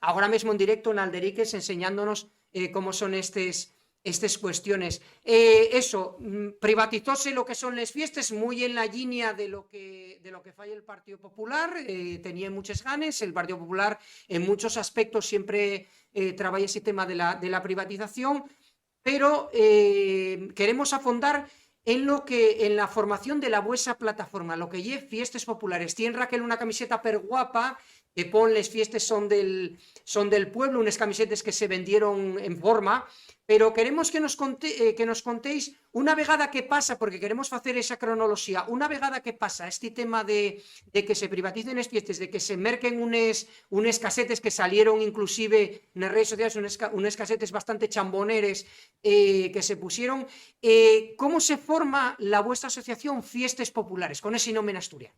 ahora mismo en directo en Alderiques enseñándonos cómo son estas cuestiones. Eso, privatizóse lo que son las fiestas muy en la línea de lo que falla el Partido Popular, tenía muchos ganes, el Partido Popular en muchos aspectos siempre trabaja ese tema de la privatización, pero queremos afondar en la formación de la vuesa plataforma, lo que lle fiestas populares. Tiene Raquel una camiseta per guapa que pon les fiestas son del pueblo, unas camisetas que se vendieron en forma, pero queremos que nos contéis una vegada que pasa, porque queremos hacer esa cronología, una vegada que pasa este tema de que se privaticen las fiestas, de que se merquen unes casetes que salieron inclusive en las redes sociales, unes casetes bastante chamboneres que se pusieron. ¿Cómo se forma la vuestra asociación Fiestas Populares, con ese nombre en Asturias?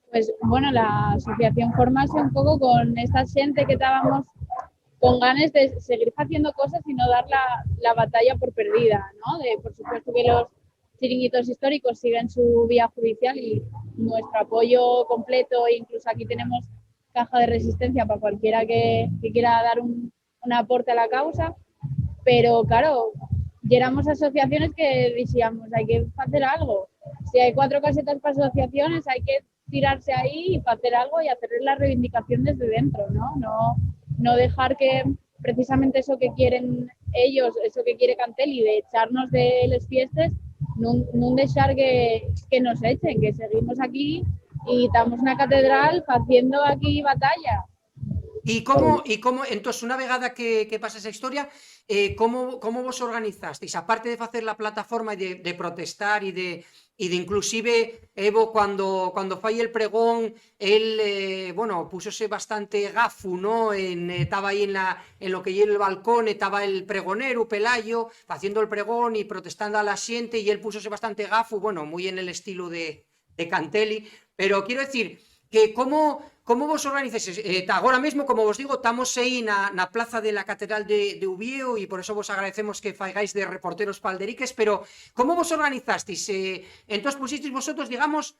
Pues, bueno, la asociación formase un pouco con esta xente que estábamos con ganas de seguir haciendo cosas y no dar la batalla por perdida, ¿no? Por supuesto que los chiringuitos históricos siguen su vía judicial y nuestro apoyo completo, incluso aquí tenemos caja de resistencia para cualquiera que quiera dar un aporte a la causa, pero claro, éramos asociaciones que decíamos, hay que hacer algo. Si hay 4 casetas para asociaciones, hay que tirarse ahí y hacer algo y hacer la reivindicación desde dentro, ¿no? No dejar que precisamente eso que quieren ellos, eso que quiere Cantelli, de echarnos de las fiestas, no dejar que nos echen, que seguimos aquí y estamos en la catedral haciendo aquí batalla. ¿Y cómo, entonces, una vegada que pasa esa historia, cómo vos organizasteis? Aparte de hacer la plataforma y de protestar y de inclusive Evo, cuando falla el pregón, él, bueno, púsose bastante gafu, ¿no? Estaba ahí en lo que lleva el balcón, estaba el pregonero, Pelayo, haciendo el pregón y protestando a la gente, y él púsose bastante gafu, bueno, muy en el estilo de Cantelli, pero quiero decir que cómo vos organizáis. Ahora mismo, como vos digo, estamos aí na plaza de la Catedral de Ubieo y por eso vos agradecemos que faigáis de reporteros palderiques, pero ¿cómo vos organizasteis? Entonces pusisteis vosotros, digamos,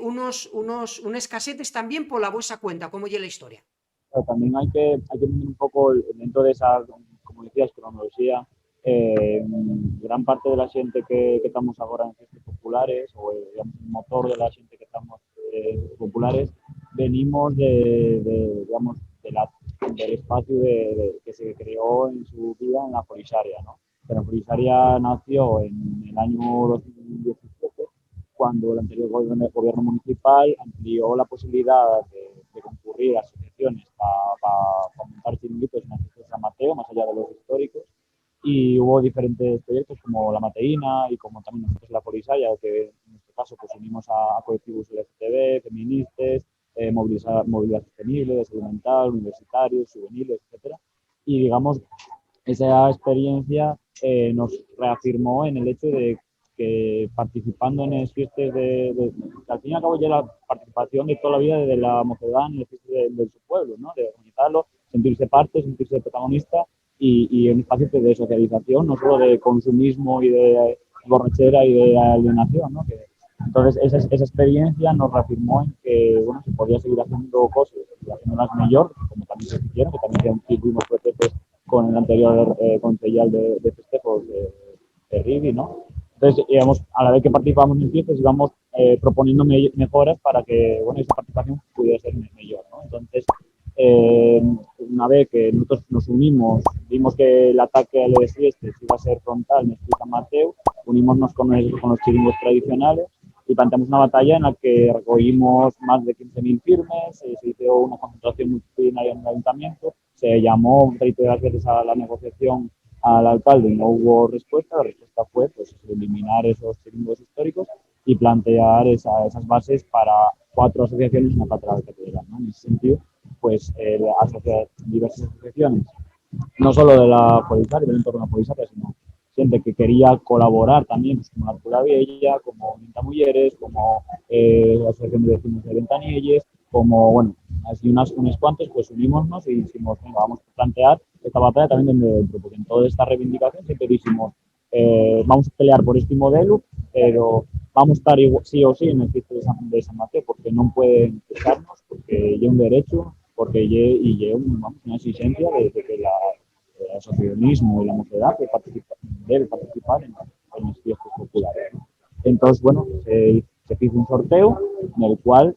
unos casetes también por la vuestra cuenta. ¿Cómo llega la historia? Pero también hay que tener un poco dentro de esa, como decías, cronología, gran parte de la xente que estamos agora en fiestas populares, o digamos, el motor de la xente que estamos populares, venimos digamos, del espacio que se creó en su vida en la Polisaria, ¿no? La Polisaria nació en el año 2017, cuando el anterior gobierno municipal amplió la posibilidad de concurrir a asociaciones para montar chiringuitos en las fiestas de San Mateo, más allá de los históricos, y hubo diferentes proyectos como la Mateína y como también nosotros la Polisaria, que en este caso pues unimos a colectivos LGTB, feministas, movilidad sostenible, de salud mental, universitarios, juveniles, etcétera. Y digamos, esa experiencia nos reafirmó en el hecho de que participando en las fiestas al fin y al cabo ya la participación de toda la vida desde la mocedad en las fiestas de su pueblo, ¿no? De organizarlo, sentirse parte, sentirse protagonista y un espacio de socialización, no solo de consumismo y de borrachera y de alienación, ¿no? Entonces esa experiencia nos reafirmó en que bueno, se podía seguir haciendo cosas y haciéndolas mejor, como también se hicieron, que también tuvimos procesos con el anterior concejal de festejos de Rivi, ¿no? Entonces, íbamos, a la vez que participábamos en fiestas, íbamos proponiendo mejoras para que bueno, esa participación pudiera ser mejor, ¿no? Entonces, una vez que nosotros nos unimos, vimos que el ataque a las fiestas iba a ser frontal en San Mateo, unimos con los chiringos tradicionales y planteamos una batalla en la que recogimos más de 15.000 firmes, se hizo una concentración multitudinaria en el ayuntamiento, se llamó reiteradas veces a la negociación al alcalde y no hubo respuesta. La respuesta fue pues, eliminar esos chiringos históricos y plantear esas bases para 4 asociaciones en la catedral, ¿no? En ese sentido, pues diversas asociaciones, no solo de la Polisaria, del entorno de la Polisaria, sino gente que quería colaborar también, pues, como la Pura Bella, como Venta Mujeres, como la Asociación de Vecinos de Ventanilles, como, bueno, así unos cuantos, pues unimos y dijimos, venga, vamos a plantear esta batalla también desde dentro, porque en toda esta reivindicación siempre dijimos, vamos a pelear por este modelo, pero vamos a estar igual, sí o sí en el fiesta de San Mateo, porque no pueden quitarnos, porque hay un derecho porque lle una exigencia de que el asociacionismo y la mocedad debe participar en las fiestas populares, ¿no? Entonces, bueno, se hizo un sorteo en el cual